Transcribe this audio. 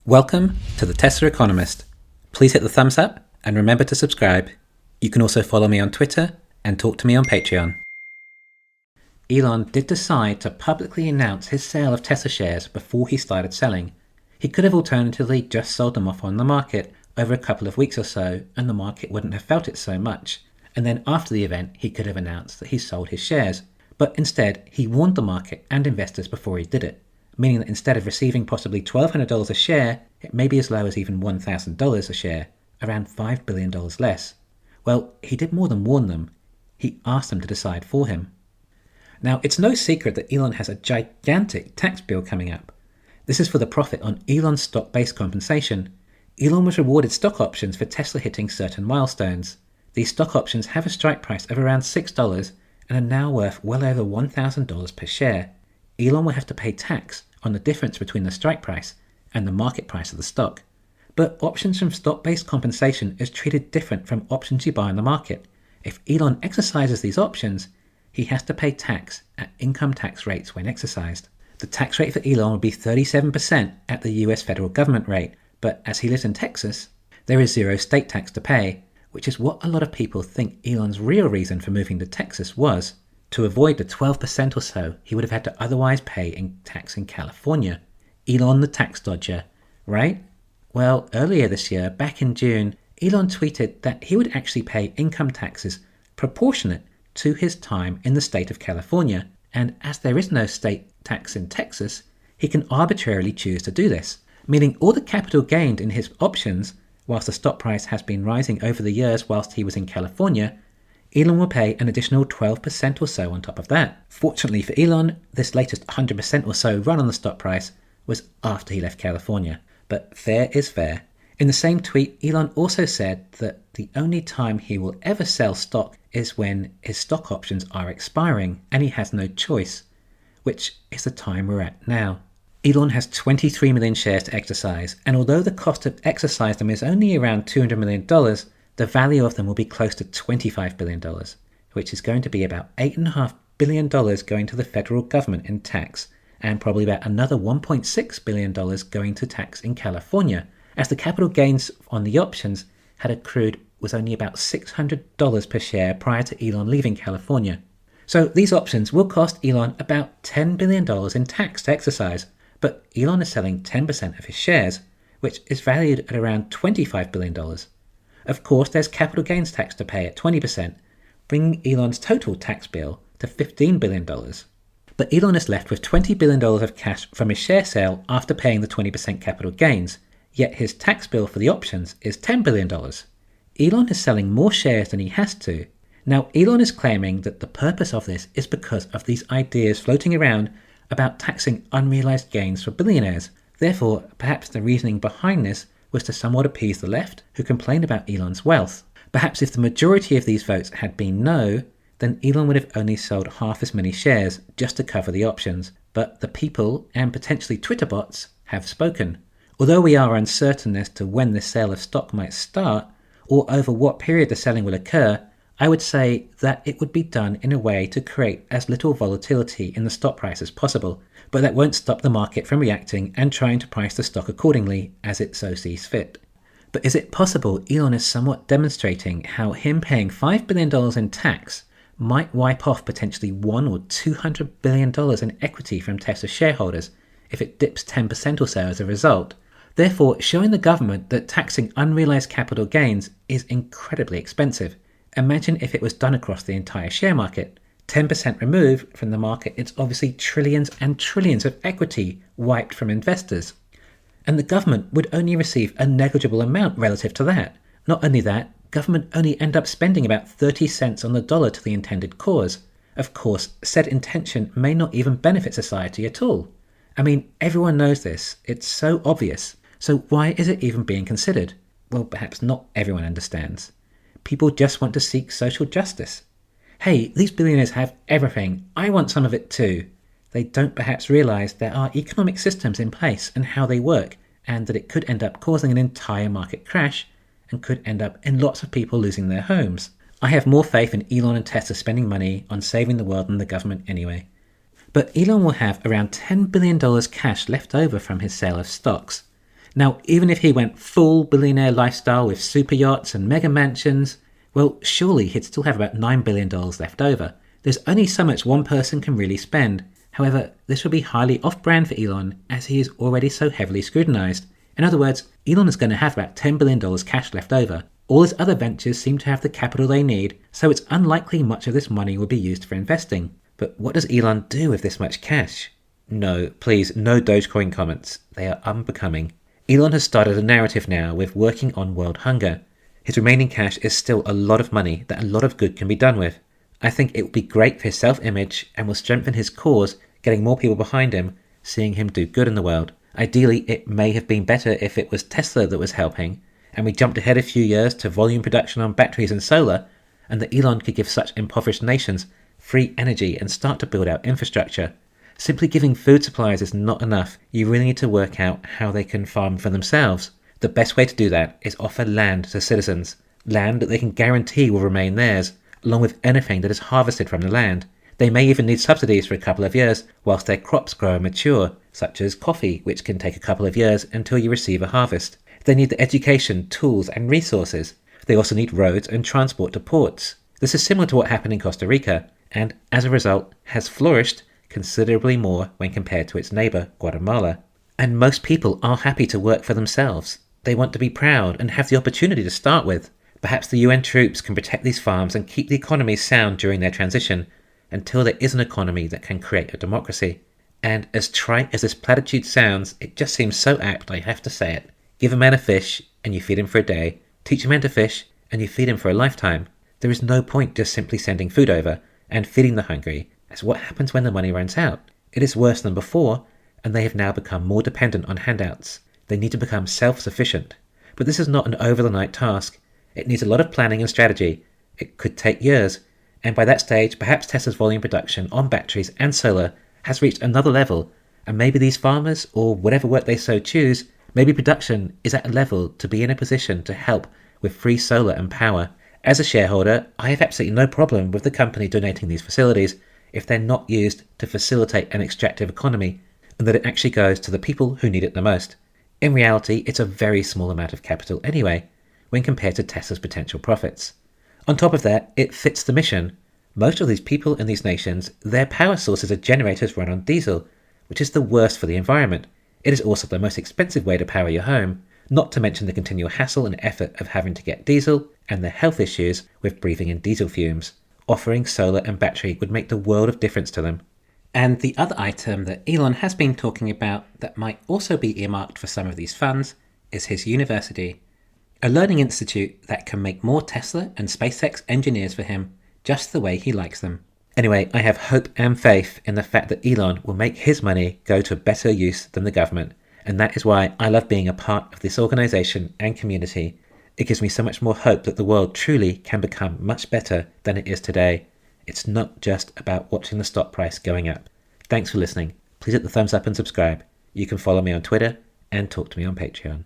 Welcome to the Tesla Economist. Please hit the thumbs up and remember to subscribe. You can also follow me on Twitter and talk to me on Patreon. Elon did decide to publicly announce his sale of Tesla shares before he started selling. He could have alternatively just sold them off on the market over a couple of weeks or so, and the market wouldn't have felt it so much. And then after the event, he could have announced that he sold his shares. But instead, he warned the market and investors before he did it, meaning that instead of receiving possibly $1,200 a share, it may be as low as even $1,000 a share, around $5 billion less. Well, he did more than warn them. He asked them to decide for him. Now, it's no secret that Elon has a gigantic tax bill coming up. This is for the profit on Elon's stock-based compensation. Elon was rewarded stock options for Tesla hitting certain milestones. These stock options have a strike price of around $6 and are now worth well over $1,000 per share. Elon will have to pay tax on the difference between the strike price and the market price of the stock. But options from stock-based compensation is treated different from options you buy on the market. If Elon exercises these options, he has to pay tax at income tax rates when exercised. The tax rate for Elon would be 37% at the US federal government rate, but as he lives in Texas, there is zero state tax to pay, which is what a lot of people think Elon's real reason for moving to Texas was, to avoid the 12% or so he would have had to otherwise pay in tax in California. Elon the tax dodger, right? Well, earlier this year, back in June, Elon tweeted that he would actually pay income taxes proportionate to his time in the state of California, and as there is no state tax in Texas, he can arbitrarily choose to do this, meaning all the capital gained in his options, whilst the stock price has been rising over the years whilst he was in California, Elon will pay an additional 12% or so on top of that. Fortunately for Elon, this latest 100% or so run on the stock price was after he left California, but fair is fair. In the same tweet, Elon also said that the only time he will ever sell stock is when his stock options are expiring and he has no choice, which is the time we're at now. Elon has 23 million shares to exercise, and although the cost to exercise them is only around $200 million, the value of them will be close to $25 billion, which is going to be about $8.5 billion going to the federal government in tax, and probably about another $1.6 billion going to tax in California, as the capital gains on the options had accrued was only about $600 per share prior to Elon leaving California. So these options will cost Elon about $10 billion in tax to exercise, but Elon is selling 10% of his shares, which is valued at around $25 billion. Of course, there's capital gains tax to pay at 20%, bringing Elon's total tax bill to $15 billion. But Elon is left with $20 billion of cash from his share sale after paying the 20% capital gains, yet his tax bill for the options is $10 billion. Elon is selling more shares than he has to. Now, Elon is claiming that the purpose of this is because of these ideas floating around about taxing unrealized gains for billionaires. Therefore, perhaps the reasoning behind this was to somewhat appease the left, who complained about Elon's wealth. Perhaps if the majority of these votes had been no, then Elon would have only sold half as many shares just to cover the options. But the people, and potentially Twitter bots, have spoken. Although we are uncertain as to when the sale of stock might start, or over what period the selling will occur, I would say that it would be done in a way to create as little volatility in the stock price as possible, but that won't stop the market from reacting and trying to price the stock accordingly as it so sees fit. But is it possible Elon is somewhat demonstrating how him paying $5 billion in tax might wipe off potentially $100 or $200 billion in equity from Tesla shareholders if it dips 10% or so as a result, therefore showing the government that taxing unrealized capital gains is incredibly expensive. Imagine if it was done across the entire share market. 10% removed from the market, it's obviously trillions and trillions of equity wiped from investors. And the government would only receive a negligible amount relative to that. Not only that, government only end up spending about 30 cents on the dollar to the intended cause. Of course, said intention may not even benefit society at all. I mean, everyone knows this. It's so obvious. So why is it even being considered? Well, perhaps not everyone understands. People just want to seek social justice. Hey, these billionaires have everything. I want some of it too. They don't perhaps realize there are economic systems in place and how they work, and that it could end up causing an entire market crash and could end up in lots of people losing their homes. I have more faith in Elon and Tesla spending money on saving the world than the government anyway. But Elon will have around $10 billion cash left over from his sale of stocks. Now, even if he went full billionaire lifestyle with super yachts and mega mansions, well, surely he'd still have about $9 billion left over. There's only so much one person can really spend. However, this would be highly off-brand for Elon, as he is already so heavily scrutinized. In other words, Elon is going to have about $10 billion cash left over. All his other ventures seem to have the capital they need, so it's unlikely much of this money will be used for investing. But what does Elon do with this much cash? No, please, no Dogecoin comments. They are unbecoming. Elon has started a narrative now with working on world hunger. His remaining cash is still a lot of money that a lot of good can be done with. I think it would be great for his self-image and will strengthen his cause, getting more people behind him, seeing him do good in the world. Ideally, it may have been better if it was Tesla that was helping, and we jumped ahead a few years to volume production on batteries and solar, and that Elon could give such impoverished nations free energy and start to build out infrastructure. Simply giving food supplies is not enough. You really need to work out how they can farm for themselves. The best way to do that is offer land to citizens, land that they can guarantee will remain theirs, along with anything that is harvested from the land. They may even need subsidies for a couple of years whilst their crops grow and mature, such as coffee, which can take a couple of years until you receive a harvest. They need the education, tools and resources. They also need roads and transport to ports. This is similar to what happened in Costa Rica, and as a result has flourished considerably more when compared to its neighbour, Guatemala. And most people are happy to work for themselves. They want to be proud and have the opportunity to start with. Perhaps the UN troops can protect these farms and keep the economy sound during their transition, until there is an economy that can create a democracy. And as trite as this platitude sounds, it just seems so apt I have to say it. Give a man a fish and you feed him for a day. Teach a man to fish and you feed him for a lifetime. There is no point just simply sending food over and feeding the hungry, as what happens when the money runs out? It is worse than before, and they have now become more dependent on handouts. They need to become self-sufficient. But this is not an over-the-night task. It needs a lot of planning and strategy. It could take years, and by that stage, perhaps Tesla's volume production on batteries and solar has reached another level, and maybe these farmers, or whatever work they so choose, maybe production is at a level to be in a position to help with free solar and power. As a shareholder, I have absolutely no problem with the company donating these facilities if they're not used to facilitate an extractive economy, and that it actually goes to the people who need it the most. In reality, it's a very small amount of capital anyway, when compared to Tesla's potential profits. On top of that, it fits the mission. Most of these people in these nations, their power sources are generators run on diesel, which is the worst for the environment. It is also the most expensive way to power your home, not to mention the continual hassle and effort of having to get diesel and the health issues with breathing in diesel fumes. Offering solar and battery would make the world of difference to them. And the other item that Elon has been talking about that might also be earmarked for some of these funds is his university. A learning institute that can make more Tesla and SpaceX engineers for him, just the way he likes them. Anyway, I have hope and faith in the fact that Elon will make his money go to better use than the government, and that is why I love being a part of this organisation and community. It gives me so much more hope that the world truly can become much better than it is today. It's not just about watching the stock price going up. Thanks for listening. Please hit the thumbs up and subscribe. You can follow me on Twitter and talk to me on Patreon.